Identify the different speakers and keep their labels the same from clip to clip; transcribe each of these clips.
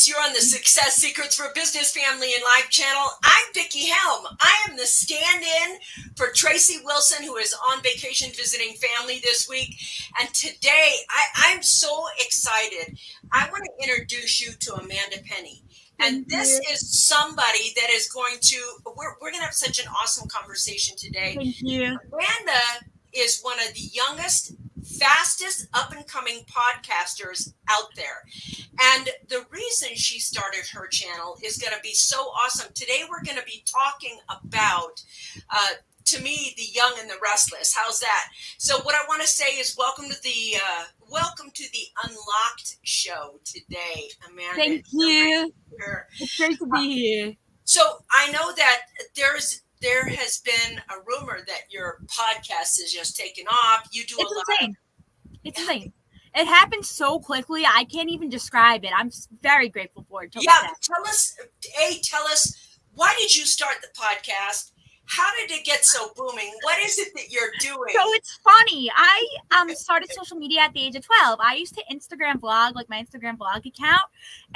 Speaker 1: folks. You're on the Success Secrets for Business Family and Life channel. I'm Vickie Helm. I am the stand-in for Tracy Wilson, who is on vacation visiting family this week. And today, I'm so excited. I want to introduce you to Amanda Penny. And this is somebody that is going to, we're going to have such an awesome conversation today.
Speaker 2: Thank you.
Speaker 1: Amanda is one of the youngest, fastest up-and-coming podcasters out there. And the reason she started her channel is going to be so awesome. Today we're going to be talking about, to me, the young and the restless. How's that? So what I want to say is welcome to the Unlocked show today, Amanda.
Speaker 2: Thank you. It's great to be here.
Speaker 1: So I know that there has been a rumor that your podcast is just taken off. You do
Speaker 2: It's insane. It happened so quickly. I can't even describe it. I'm very grateful for it.
Speaker 1: Tell us, why did you start the podcast? How did it get so booming? What is it that you're doing?
Speaker 2: So it's funny. I started social media at the age of 12. I used to Instagram vlog, like my Instagram vlog account.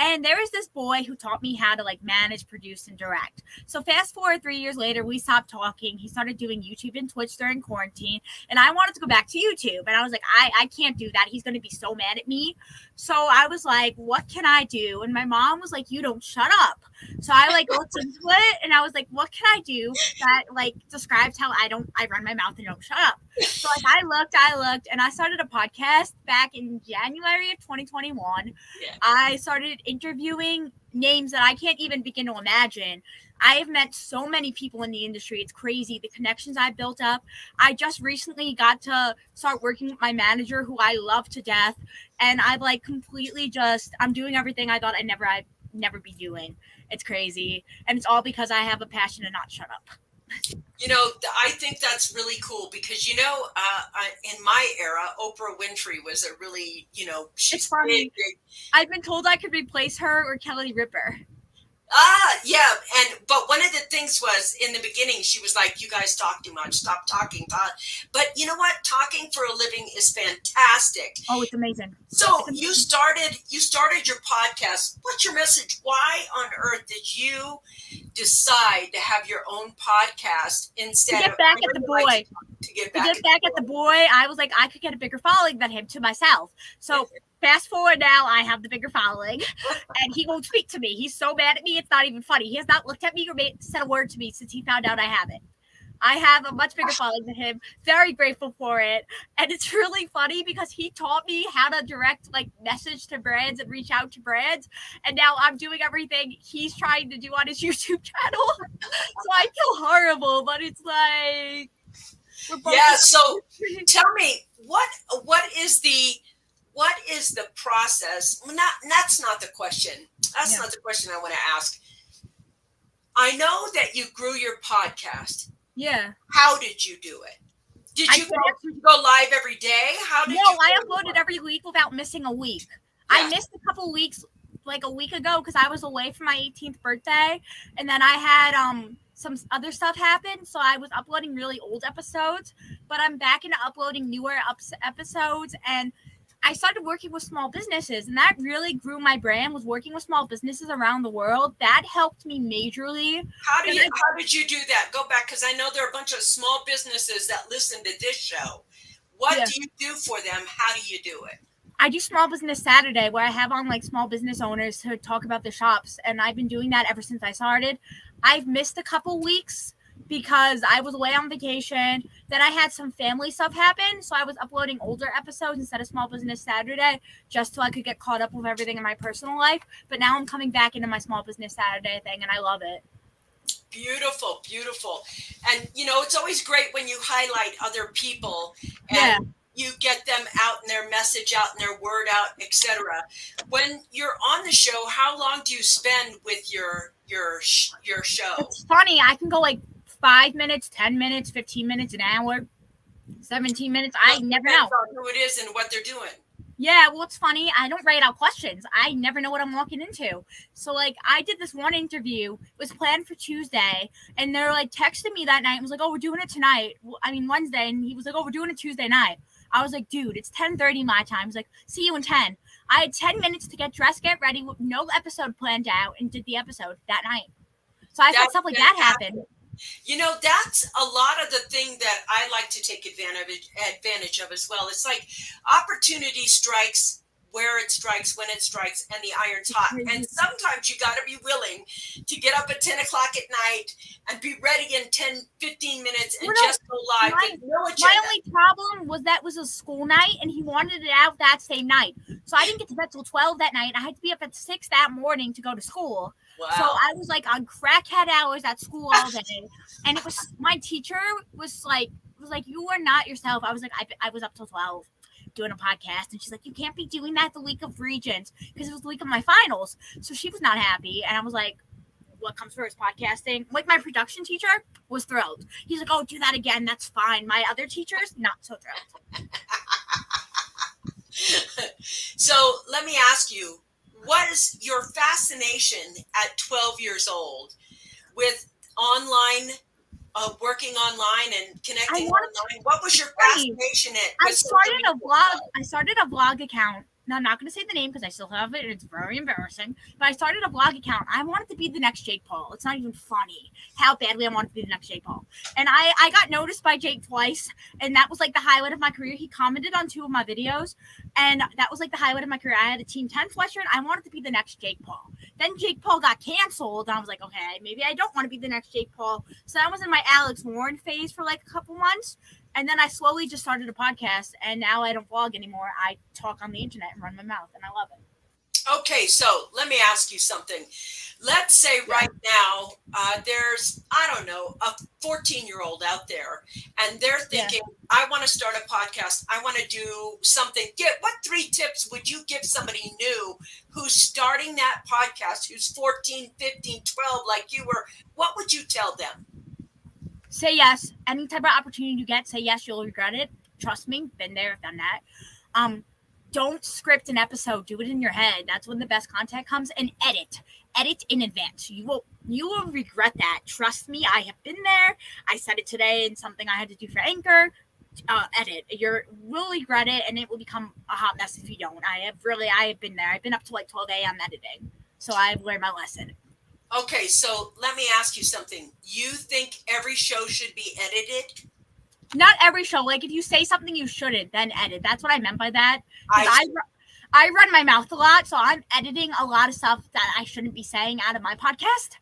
Speaker 2: And there was this boy who taught me how to like manage, produce, and direct. So fast forward 3 years later, we stopped talking. He started doing YouTube and Twitch during quarantine. And I wanted to go back to YouTube. And I was like, I can't do that. He's going to be so mad at me. So I was like, what can I do? And my mom was like, you don't shut up. So I like looked into it and I was like, what can I do that like describes how I run my mouth and don't shut up. So like I looked and I started a podcast back in January of 2021. Yeah. I started interviewing names that I can't even begin to imagine. I have met so many people in the industry. It's crazy. The connections I built up. I just recently got to start working with my manager who I love to death. And I've like completely I'm doing everything I thought I'd never be doing. It's crazy. And it's all because I have a passion to not shut up.
Speaker 1: You know, I think that's really cool because, you know, in my era, Oprah Winfrey was a really, you know, she's
Speaker 2: funny. Big. I've been told I could replace her or Kelly Ripa.
Speaker 1: Yeah. But one of the things was in the beginning, she was like, you guys talk too much. Stop talking. But you know what? Talking for a living is fantastic.
Speaker 2: Oh, it's amazing.
Speaker 1: So you started your podcast. What's your message? Why on earth did you decide to have your own podcast instead
Speaker 2: of back at the boy?
Speaker 1: To get
Speaker 2: back at the boy, I was like, I could get a bigger following than him to myself. So fast forward now, I have the bigger following, and he won't speak to me. He's so mad at me, it's not even funny. He has not looked at me or said a word to me since he found out I have it. I have a much bigger following than him. Very grateful for it. And it's really funny because he taught me how to direct like message to brands and reach out to brands. And now I'm doing everything he's trying to do on his YouTube channel. So I feel horrible, but it's like...
Speaker 1: Yeah, so tell me, what is the process? Well, that's not the question. That's not the question I want to ask. I know that you grew your podcast.
Speaker 2: Yeah.
Speaker 1: How did you do it? Did you go live every day?
Speaker 2: I uploaded every week without missing a week. Yeah. I missed a couple weeks, like a week ago, because I was away for my 18th birthday, and then I had some other stuff happened, so I was uploading really old episodes, but I'm back into uploading newer episodes, and I started working with small businesses, and that really grew my brand, was working with small businesses around the world. That helped me majorly.
Speaker 1: How did you do that? Go back, because I know there are a bunch of small businesses that listen to this show. What do you do for them? How do you do it?
Speaker 2: I do Small Business Saturday, where I have on like small business owners to talk about their shops, and I've been doing that ever since I started. I've missed a couple weeks because I was away on vacation. Then I had some family stuff happen, so I was uploading older episodes instead of Small Business Saturday just so I could get caught up with everything in my personal life. But now I'm coming back into my Small Business Saturday thing, and I love it.
Speaker 1: Beautiful, beautiful. And, you know, it's always great when you highlight other people and you get them out and their message out and their word out, etc. When you're on the show, how long do you spend with your show?
Speaker 2: It's funny. I can go like 5 minutes, 10 minutes, 15 minutes, an hour, 17 minutes. I never know
Speaker 1: who it is and what they're doing.
Speaker 2: Yeah, well, it's funny. I don't write out questions. I never know what I'm walking into. So, like, I did this one interview. It was planned for Tuesday. And they're, like, texting me that night and was like, oh, we're doing it tonight. Wednesday. And he was like, oh, we're doing it Tuesday night. I was like, dude, it's 10:30 my time. He's like, see you in 10. I had 10 minutes to get dressed, get ready, with no episode planned out, and did the episode that night. So I've had stuff like that happen.
Speaker 1: You know, that's a lot of the thing that I like to take advantage of as well. It's like opportunity strikes where it strikes, when it strikes, and the iron's hot. And sometimes you got to be willing to get up at 10 o'clock at night and be ready in 10, 15 minutes and just go live with no agenda.
Speaker 2: My only problem was that was a school night, and he wanted it out that same night. So I didn't get to bed till 12 that night. I had to be up at 6 that morning to go to school.
Speaker 1: Wow.
Speaker 2: So I was like on crackhead hours at school all day. And it was, my teacher was like, you are not yourself. I was like, I was up till 12 doing a podcast, and she's like, you can't be doing that the week of Regents, because it was the week of my finals. So she was not happy, and I was like, what comes first, podcasting? Like, my production teacher was thrilled. He's like, oh, do that again, that's fine. My other teachers, not so thrilled.
Speaker 1: So let me ask you, what is your fascination at 12 years old with online, working online and connecting online? What was your fascination at?
Speaker 2: I started a vlog account. Now, I'm not going to say the name because I still have it, and it's very embarrassing. But I started a vlog account. I wanted to be the next Jake Paul. It's not even funny how badly I wanted to be the next Jake Paul. And I got noticed by Jake twice, and that was like the highlight of my career. He commented on 2 of my videos, and that was like the highlight of my career. I had a Team 10 sweatshirt. I wanted to be the next Jake Paul. Then Jake Paul got canceled, and I was like, okay, maybe I don't want to be the next Jake Paul. So I was in my Alex Warren phase for like a couple months. And then I slowly just started a podcast, and now I don't vlog anymore. I talk on the internet and run my mouth, and I love it.
Speaker 1: Okay, so let me ask you something. Let's say right now there's, I don't know, a 14-year-old out there, and they're thinking, I want to start a podcast. I want to do something. What 3 tips would you give somebody new who's starting that podcast, who's 14, 15, 12 like you were? What would you tell them?
Speaker 2: Say yes. Any type of opportunity you get, say yes. You'll regret it. Trust me. Been there, done that. Don't script an episode. Do it in your head. That's when the best content comes. And edit. Edit in advance. You will regret that. Trust me. I have been there. I said it today in something I had to do for Anchor. Edit. You will regret it, and it will become a hot mess if you don't. I have been there. I've been up to like 12 a.m. editing. So I've learned my lesson.
Speaker 1: Okay, so let me ask you something. You think every show should be edited?
Speaker 2: Not every show. Like, if you say something you shouldn't, then edit. That's what I meant by that. I run my mouth a lot, so I'm editing a lot of stuff that I shouldn't be saying out of my podcast.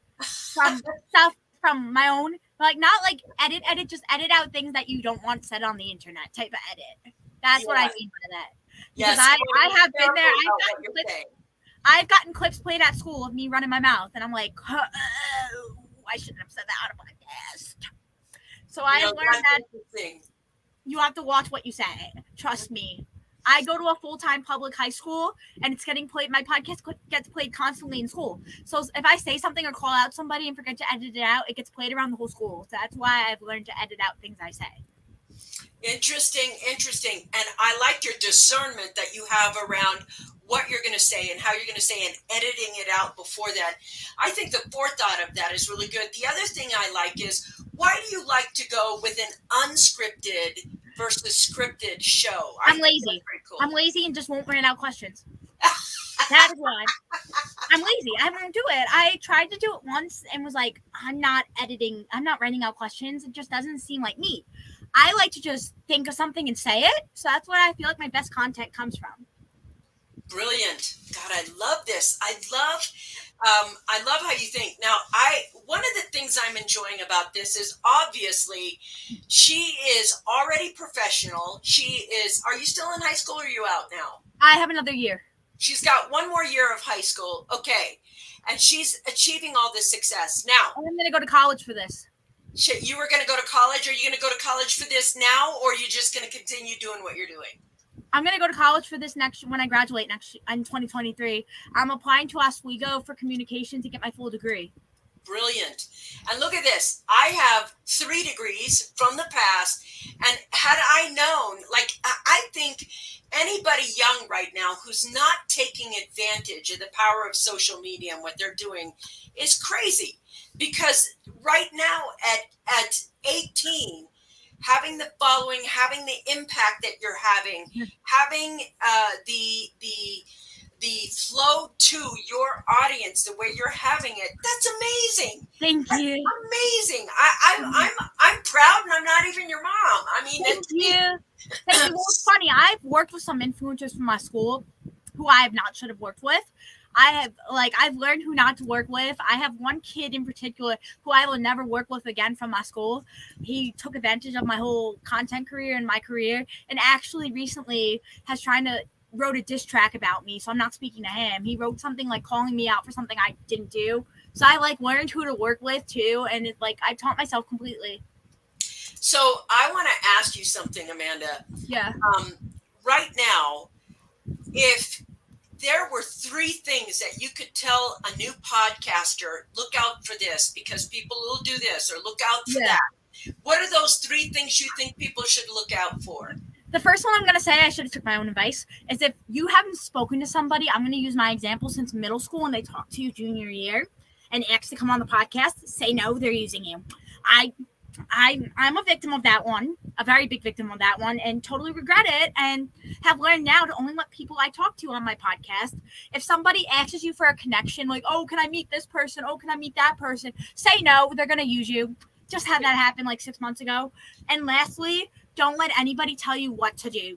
Speaker 2: From stuff from my own. Like, not like edit, just edit out things that you don't want said on the internet type of edit. That's what I mean by that. Because I have been there. I've gotten clips played at school of me running my mouth, and I'm like, oh, I shouldn't have said that out of my podcast. So I learned that you have to watch what you say. Trust me. I go to a full-time public high school, and it's getting played. My podcast gets played constantly in school. So if I say something or call out somebody and forget to edit it out, it gets played around the whole school. So that's why I've learned to edit out things I say.
Speaker 1: Interesting. And I like your discernment that you have around what you're going to say and how you're going to say and editing it out before that. I think the forethought of that is really good. The other thing I like is, why do you like to go with an unscripted versus scripted show?
Speaker 2: I'm lazy. Cool. I'm lazy and just won't run out questions. That is why. I'm lazy. I won't do it. I tried to do it once and was like, I'm not writing out questions. It just doesn't seem like me. I like to just think of something and say it. So that's where I feel like my best content comes from.
Speaker 1: Brilliant. God, I love this. I love how you think. Now, one of the things I'm enjoying about this is, obviously she is already professional. Are you still in high school, or are you out now?
Speaker 2: I have another year.
Speaker 1: She's got one more year of high school. Okay. And she's achieving all this success. Now,
Speaker 2: I'm going to go to college for this.
Speaker 1: You were going to go to college? Are you going to go to college for this now, or are you just going to continue doing what you're doing?
Speaker 2: I'm going to go to college for this when I graduate in 2023. I'm applying to Oswego for communication to get my full degree.
Speaker 1: Brilliant. And look at this. I have 3 degrees from the past. And had I known, I think anybody young right now who's not taking advantage of the power of social media and what they're doing is crazy. Because right now at 18, having the following, having the impact that you're having the the flow to your audience, the way you're having it, that's amazing.
Speaker 2: Thank
Speaker 1: That's
Speaker 2: you.
Speaker 1: amazing. I'm proud, and I'm not even your mom. I mean,
Speaker 2: Thank you. Thank you. Well, it's funny. I've worked with some influencers from my school who I have not should have worked with. I've learned who not to work with. I have one kid in particular who I will never work with again from my school. He took advantage of my whole content career and my career, and actually recently has wrote a diss track about me. So I'm not speaking to him. He wrote something like calling me out for something I didn't do. So I learned who to work with too, and it's I taught myself completely.
Speaker 1: So I want to ask you something, Amanda.
Speaker 2: Yeah.
Speaker 1: Right now, if there were 3 things that you could tell a new podcaster, look out for this because people will do this, or look out for that. What are those 3 things you think people should look out for?
Speaker 2: The first one I'm going to say, I should have took my own advice, is if you haven't spoken to somebody, I'm going to use my example since middle school and they talk to you junior year and ask to come on the podcast, say no, they're using you. I'm a victim of that one, a very big victim of that one, and totally regret it, and have learned now to only let people I talk to on my podcast. If somebody asks you for a connection, like, oh, can I meet this person? Oh, can I meet that person? Say no, they're going to use you. Just had that happen 6 months ago. And lastly, don't let anybody tell you what to do.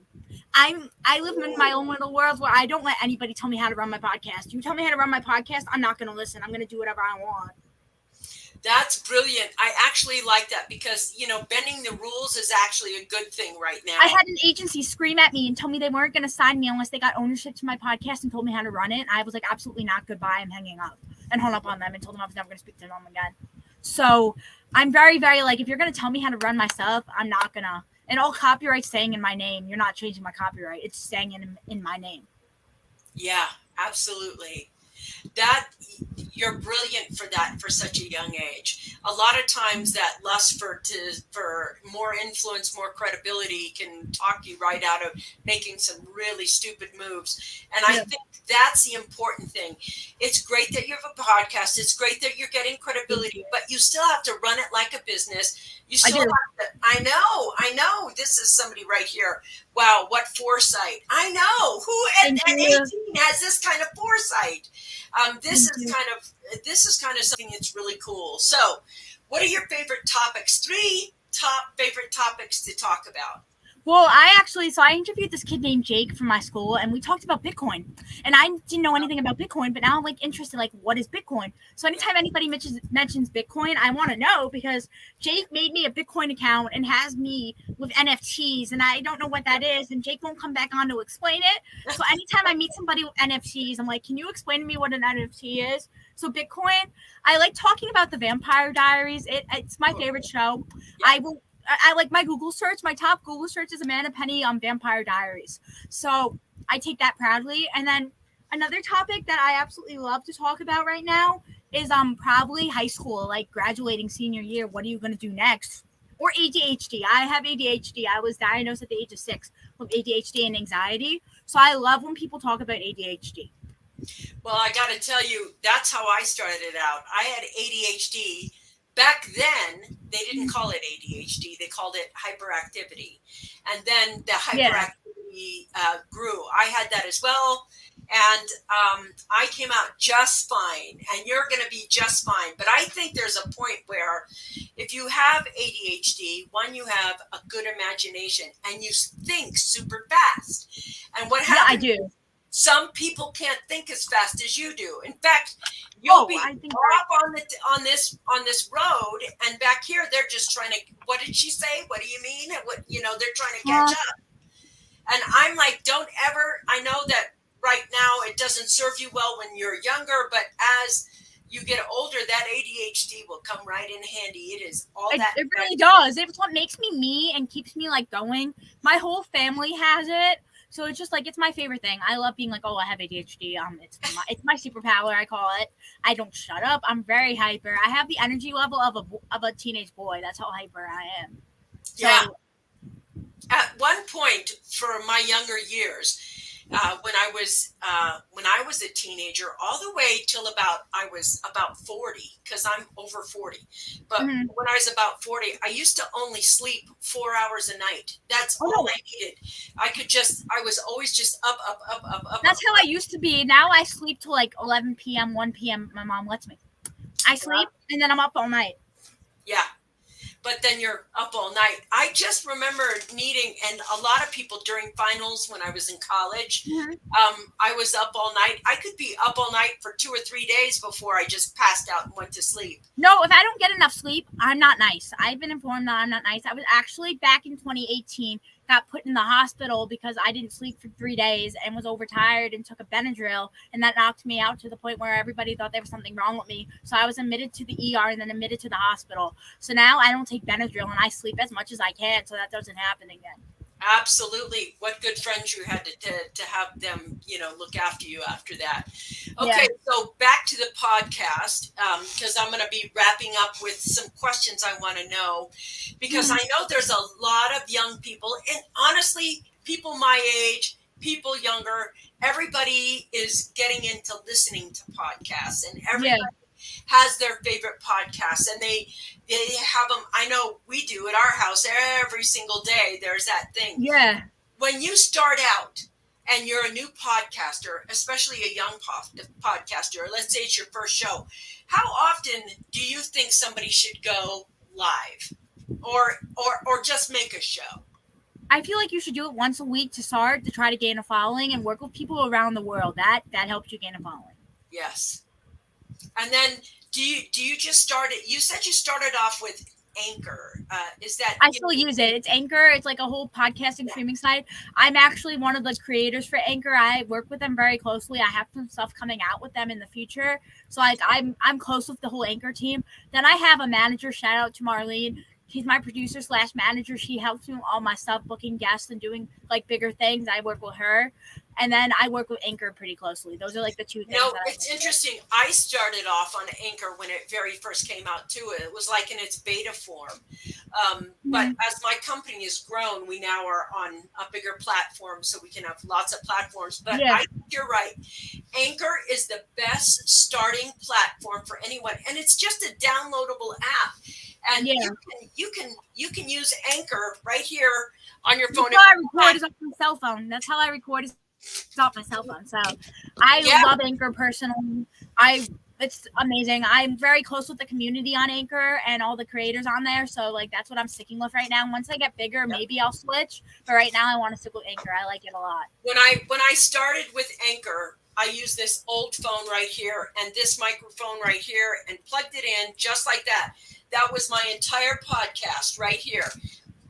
Speaker 2: I live in my own little world where I don't let anybody tell me how to run my podcast. You tell me how to run my podcast, I'm not going to listen. I'm going to do whatever I want.
Speaker 1: That's brilliant. I actually like that because, bending the rules is actually a good thing right now.
Speaker 2: I had an agency scream at me and tell me they weren't going to sign me unless they got ownership to my podcast and told me how to run it. And I was like, absolutely not. Goodbye. I'm hanging up, and hung up on them and told them I was never going to speak to them again. So I'm very, very if you're going to tell me how to run my stuff, I'm not going to. And all copyright's staying in my name. You're not changing my copyright. It's staying in my name.
Speaker 1: Yeah, absolutely. That you're brilliant for that for such a young age. A lot of times that lust for more influence, more credibility can talk you right out of making some really stupid moves. And I think that's the important thing. It's great that you have a podcast. It's great that you're getting credibility, but you still have to run it like a business. You still have to, I know. This is somebody right here. Wow, what foresight. I know. Who at 18 has this kind of foresight? This is kind of something that's really cool. So, what are your favorite topics? 3 top favorite topics to talk about.
Speaker 2: Well, I interviewed this kid named Jake from my school, and we talked about Bitcoin. And I didn't know anything about Bitcoin, but now I'm interested, what is Bitcoin? So anytime anybody mentions Bitcoin, I want to know, because Jake made me a Bitcoin account and has me with NFTs, and I don't know what that is, and Jake won't come back on to explain it. So anytime I meet somebody with NFTs, I'm like, can you explain to me what an NFT is? So Bitcoin, I like talking about the Vampire Diaries. It's my favorite show. I like my Google search. My top Google search is Amanda Penny on Vampire Diaries. So I take that proudly. And then another topic that I absolutely love to talk about right now is probably high school, graduating senior year. What are you going to do next? Or ADHD. I have ADHD. I was diagnosed at the age of 6 with ADHD and anxiety. So I love when people talk about ADHD.
Speaker 1: Well, I got to tell you, that's how I started it out. I had ADHD. Back then, they didn't call it ADHD. They called it hyperactivity. And then the hyperactivity grew. I had that as well. And I came out just fine. And you're going to be just fine. But I think there's a point where if you have ADHD, one, you have a good imagination and you think super fast. And what happens?
Speaker 2: Yeah, I do.
Speaker 1: Some people can't think as fast as you do. In fact, you'll be off on this road, and back here they're just trying to. What did she say? What do you mean? They're trying to catch up. And I'm like, don't ever. I know that right now it doesn't serve you well when you're younger, but as you get older, that ADHD will come right in handy. It is all that.
Speaker 2: It really does. It's what makes me me and keeps me going. My whole family has it. So it's just it's my favorite thing. I love being I have ADHD. It's my superpower, I call it. I don't shut up. I'm very hyper. I have the energy level of a teenage boy. That's how hyper I am. So,
Speaker 1: yeah. At one point for my younger years, when I was a teenager, all the way till I was about 40, because I'm over 40. But
Speaker 2: Mhm.
Speaker 1: when I was about 40, I used to only sleep 4 hours a night. That's
Speaker 2: Oh
Speaker 1: all
Speaker 2: no,
Speaker 1: I needed. I was always just up, up, up, up, up,
Speaker 2: that's
Speaker 1: up.
Speaker 2: how I used to be. Now I sleep till like 11 p.m., 1 p.m. My mom lets me. I sleep and then I'm up all night.
Speaker 1: Yeah. But then you're up all night. I just remember needing, and a lot of people during finals when I was in college,
Speaker 2: Mhm.
Speaker 1: I was up all night. I could be up all night for 2 or 3 days before I just passed out and went to sleep.
Speaker 2: No, if I don't get enough sleep, I'm not nice. I've been informed that I'm not nice. I was actually back in 2018, got put in the hospital because I didn't sleep for 3 days and was overtired and took a Benadryl, and that knocked me out to the point where everybody thought there was something wrong with me. So I was admitted to the ER and then admitted to the hospital. So now I don't take Benadryl and I sleep as much as I can so that doesn't happen again.
Speaker 1: Absolutely. What good friends you had to have them, look after you after that.
Speaker 2: Yeah.
Speaker 1: Okay, so back to the podcast, because I'm going to be wrapping up with some questions I want to know, because I know there's a lot of young people, and honestly, people my age, people younger, everybody is getting into listening to podcasts, and
Speaker 2: Yeah.
Speaker 1: everybody has their favorite podcasts, and they have them. I know we do at our house every single day. There's that thing.
Speaker 2: Yeah.
Speaker 1: When you start out and you're a new podcaster, especially a young podcaster, let's say it's your first show, how often do you think somebody should go live, or just make a show?
Speaker 2: I feel like you should do it once a week to start to try to gain a following and work with people around the world. That helps you gain a following.
Speaker 1: Yes. And then do you just started? You said you started off with Anchor. Is that
Speaker 2: I still use it. It's Anchor. It's like a whole podcasting streaming site. I'm actually one of the creators for Anchor. I work with them very closely. I have some stuff coming out with them in the future. So like I'm close with the whole Anchor team. Then I have a manager. Shout out to Marlene. She's my producer / manager. She helps me with all my stuff, booking guests and doing like bigger things. I work with her. And then I work with Anchor pretty closely. Those are like the two things.
Speaker 1: It's interesting. I started off on Anchor when it very first came out too. It was like in its beta form. But as my company has grown, we now are on a bigger platform, so we can have lots of platforms. But
Speaker 2: Yeah.
Speaker 1: I think you're right. Anchor is the best starting platform for anyone, and it's just a downloadable app. And
Speaker 2: Yeah.
Speaker 1: you can use Anchor right here on your phone.
Speaker 2: That's how I record is off my cell phone. That's how I record is off my cell phone. So I love Anchor personally. It's amazing. I'm very close with the community on Anchor and all the creators on there. So like that's what I'm sticking with right now. Once I get bigger, maybe I'll switch. But right now I want to stick with Anchor. I like it a lot.
Speaker 1: When I started with Anchor, I used this old phone right here and this microphone right here and plugged it in just like that. That was my entire podcast right here,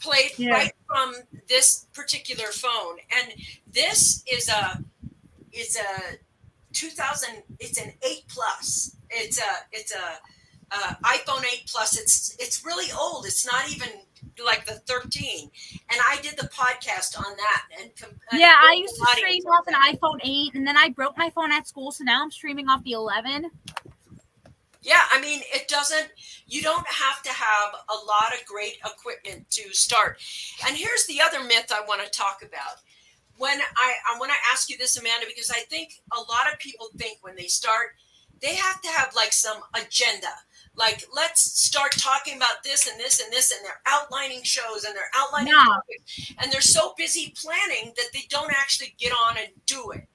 Speaker 1: played right from this particular phone. And this is a 2000. It's an 8 Plus. It's a iPhone 8 Plus. It's really old. It's not even like the 13. And I did the podcast on that. And
Speaker 2: I used to stream off an iPhone 8, and then I broke my phone at school, so now I'm streaming off the 11.
Speaker 1: Yeah, I mean, you don't have to have a lot of great equipment to start. And here's the other myth I want to talk about. When I want to ask you this, Amanda, because I think a lot of people think when they start, they have to have like some agenda. Like, let's start talking about this and this and this, and they're outlining shows and they're outlining topics, and they're so busy planning that they don't actually get on and do it.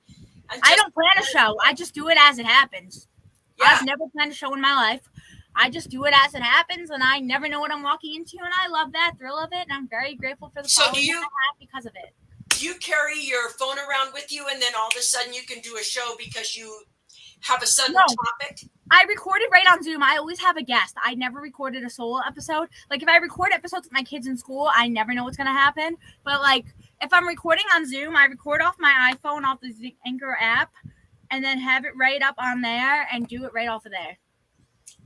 Speaker 1: And
Speaker 2: I don't plan a show. I just do it as it happens.
Speaker 1: Yeah.
Speaker 2: I've never planned a show in my life. I just do it as it happens, and I never know what I'm walking into, and I love that thrill of it, and I'm very grateful for the following I have because of it.
Speaker 1: Do you carry your phone around with you, and then all of a sudden you can do a show because you have a sudden topic?
Speaker 2: I recorded right on Zoom. I always have a guest. I never recorded a solo episode. Like, if I record episodes with my kids in school, I never know what's going to happen. But, like, if I'm recording on Zoom, I record off my iPhone, off the Anchor app, and then have it right up on there and do it right off of there.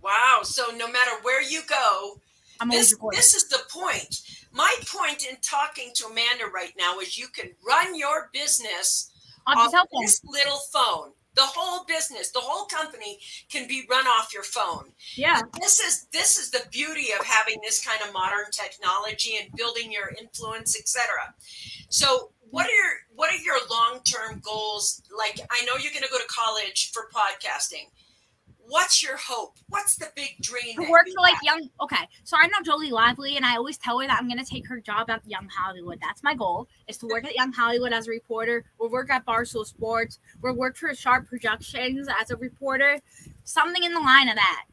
Speaker 1: Wow. So no matter where you go,
Speaker 2: this
Speaker 1: is the point. My point in talking to Amanda right now is you can run your business off this little phone. The whole business, the whole company can be run off your phone.
Speaker 2: Yeah.
Speaker 1: And this is the beauty of having this kind of modern technology and building your influence, etc. So what are your long-term goals? Like, I know you're going to go to college for podcasting. What's your hope? What's the big dream?
Speaker 2: To work for like young. Okay, so I know Jolie Lively, and I always tell her that I'm gonna take her job at Young Hollywood. That's my goal: is to work at Young Hollywood as a reporter. We'll work at Barstool Sports. We'll work for Sharp Productions as a reporter. Something in the line of that.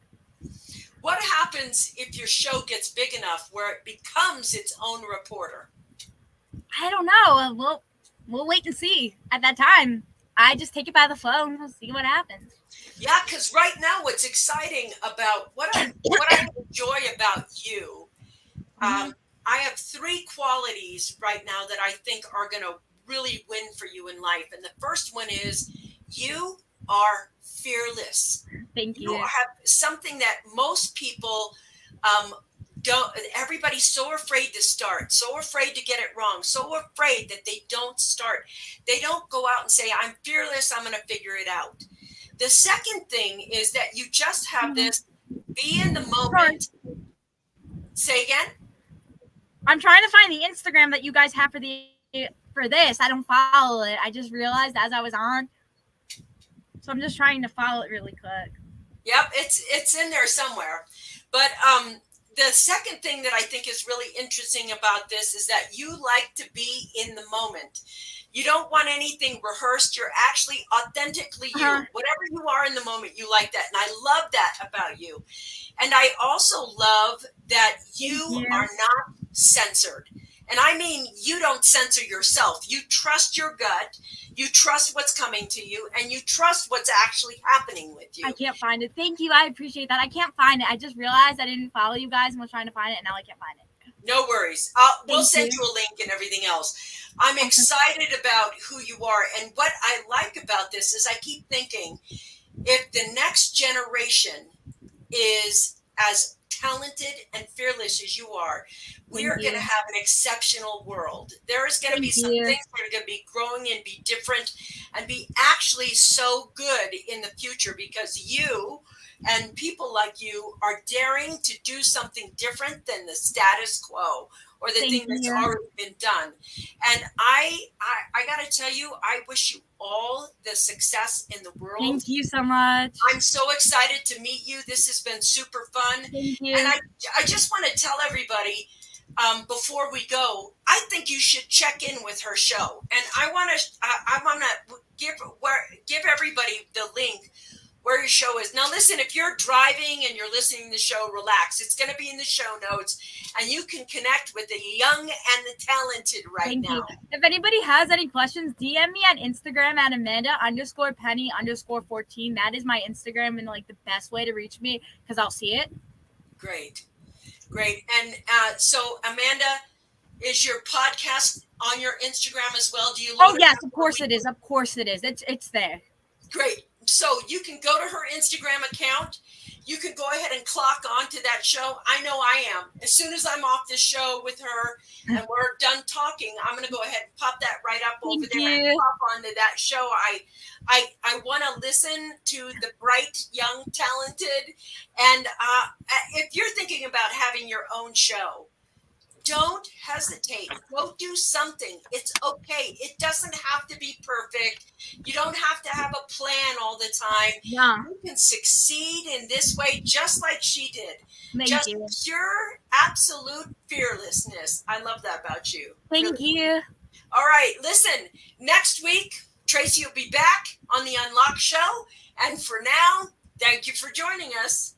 Speaker 1: What happens if your show gets big enough where it becomes its own reporter?
Speaker 2: I don't know. We'll wait and see. At that time, I just take it by the phone. We'll see what happens.
Speaker 1: Yeah, because right now, what's exciting about what I enjoy about you, I have 3 qualities right now that I think are going to really win for you in life. And the first one is you are fearless.
Speaker 2: Thank you.
Speaker 1: You have something that most people don't. Everybody's so afraid to start, so afraid to get it wrong, so afraid that they don't start. They don't go out and say, I'm fearless, I'm going to figure it out. The second thing is that you just have this be in the moment. Say again?
Speaker 2: I'm trying to find the Instagram that you guys have for this. I don't follow it. I just realized as I was on. So I'm just trying to follow it really quick.
Speaker 1: Yep, it's in there somewhere. But the second thing that I think is really interesting about this is that you like to be in the moment. You don't want anything rehearsed. You're actually authentically you. Whatever you are in the moment, you like that. And I love that about you. And I also love that you are not censored. And I mean, you don't censor yourself. You trust your gut. You trust what's coming to you, and you trust what's actually happening with you.
Speaker 2: I can't find it. Thank you. I appreciate that. I can't find it. I just realized I didn't follow you guys and was trying to find it, and now I can't find it.
Speaker 1: No worries. We'll send you a link and everything else. I'm excited about who you are. And what I like about this is I keep thinking, if the next generation is as talented and fearless as you are, we are going to have an exceptional world. There is going to be some things that are going to be growing and be different and be actually so good in the future because you and people like you are daring to do something different than the status quo or the thing that's already been done. And I got to tell you, I wish you all the success in the world.
Speaker 2: Thank you so much.
Speaker 1: I'm so excited to meet you. This has been super fun.
Speaker 2: Thank you.
Speaker 1: And I just want to tell everybody before we go, I think you should check in with her show. And I want to give everybody the link where your show is. Now, listen, if you're driving and you're listening to the show, relax. It's going to be in the show notes, and you can connect with the young and the talented
Speaker 2: Thank
Speaker 1: now.
Speaker 2: you. If anybody has any questions, DM me on Instagram at Amanda_Penny_14. That is my Instagram and like the best way to reach me because I'll see it.
Speaker 1: Great. And so, Amanda, is your podcast on your Instagram as well? Do you?
Speaker 2: Yes, of course it is. Of course it is. It's there.
Speaker 1: Great. So you can go to her Instagram account. You can go ahead and clock on to that show. I know I am. As soon as I'm off this show with her and we're done talking, I'm going to go ahead and pop that right up over there and pop onto that show. I want to listen to the bright, young, talented. And if you're thinking about having your own show, don't hesitate. Go do something. It's okay. It doesn't have to be perfect. You don't have to have a plan all the time.
Speaker 2: Yeah.
Speaker 1: You can succeed in this way just like she did.
Speaker 2: Thank you.
Speaker 1: Pure, absolute fearlessness. I love that about you.
Speaker 2: Thank you.
Speaker 1: All right. Listen, next week, Tracy will be back on the Unlock Show. And for now, thank you for joining us.